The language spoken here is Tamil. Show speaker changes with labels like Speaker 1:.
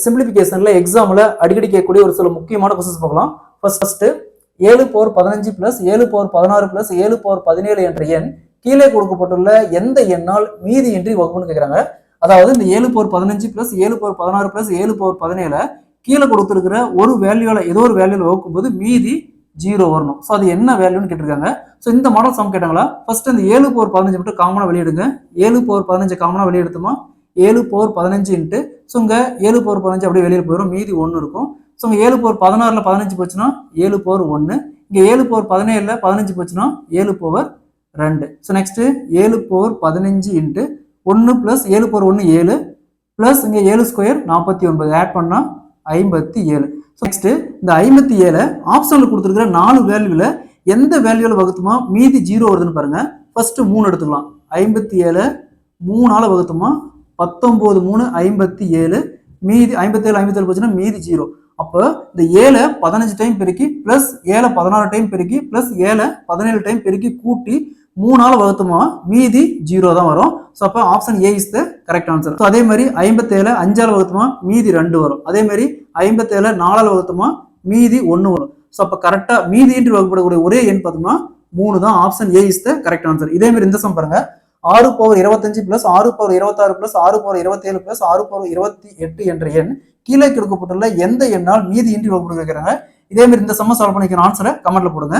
Speaker 1: சிம்பிளிஃபிகேஷன்ல எக்ஸாம்ல அடிக்கடி கேட்கக்கூடிய ஒரு சில முக்கியமான கொஸ்டின்ஸ் பார்க்கலாம். First 7 power 15 plus 7 power 16 plus 7 power 17 என்ற எண் கீழே கொடுக்கப்பட்டுள்ள எந்த எண்ணால் மீதியின்றி வகுப்புன்னு கேட்கறாங்க. அதாவது இந்த 7 power 15 plus 7 power 16 plus 7 power 17 கீழே கொடுத்துருக்கிற ஒரு வேல்யூல ஏதோ ஒரு வேல்யூல வகுக்கும் போது மீதி 0 வரணும். ஸோ அது என்ன வேல்யூன்னு கேட்டிருக்காங்க. ஸோ இந்த மாடல் சம் கேட்டாங்களா? ஃபர்ஸ்ட் இந்த 7 பவர் 15 மட்டும் காமனா வெளியிடுங்க. 7 பவர் 15 காமனா வெளியெடுத்துமா 7 பவர் 15 இன்ட்டு ஸோ இங்கே 7 பவர் 15 அப்படியே வெளியில் போயிடும், மீதி 1 இருக்கும். ஸோ இங்கே 7 பவர் 16ல் 15 போச்சுன்னா 7 பவர் 1. இங்கே 7 பவர் 17ல் 15 போச்சுன்னா 7 power 2. So next 7 power 15 into 1 plus 7 power 1 7 plus இங்கே 7 ஸ்கொயர் 49 ஆட் பண்ணால் 57. ஸோ நெக்ஸ்ட் இந்த 57 ஆப்ஷனில் கொடுத்துருக்கிற 4 வேல்யூவில் எந்த வேல்யூவில் வகுத்துமா மீதி 0 வருதுன்னு பாருங்க. ஃபர்ஸ்ட் 3 எடுத்துக்கலாம். 57 3ஆல் வகுத்துமா 19 3 57, மீதி 57 57 போச்சுன்னா மீதி 0. அப்போ இந்த 7 15 டைம் பெருக்கி பிளஸ் 7 16 டைம் பெருக்கி பிளஸ் 7 17 டைம் பெருக்கி கூட்டி 3ஆல் வகுத்துமா மீதி 0 தான் வரும். ஸோ அப்போ option A is the correct answer. So அதே மாதிரி 57 5ஆல் வகுத்துமா மீதி 2 வரும். அதே மாதிரி 57 4ஆல் வகுத்துமா மீதி 1 வரும். ஸோ அப்போ கரெக்டாக மீதியின்றி வகுப்படக்கூடிய ஒரே எண் பார்த்தோம்னா 3 தான். Option A is the correct answer. இதே மாதிரி இந்த சம் பாருங்க. 6 power 25 plus 6 power 26 plus 6 power 27 plus 6 power 28 என்ற எண் கீழே கொடுக்கப்பட்டுள்ள எந்த எண்ணால் மீதியின்றி வகுப்பு கேட்கிறாங்க. இதே மாதிரி இந்த சம்ம சால்வ் பண்ணிக்கிற ஆன்சரை கமெண்ட்ல போடுங்க.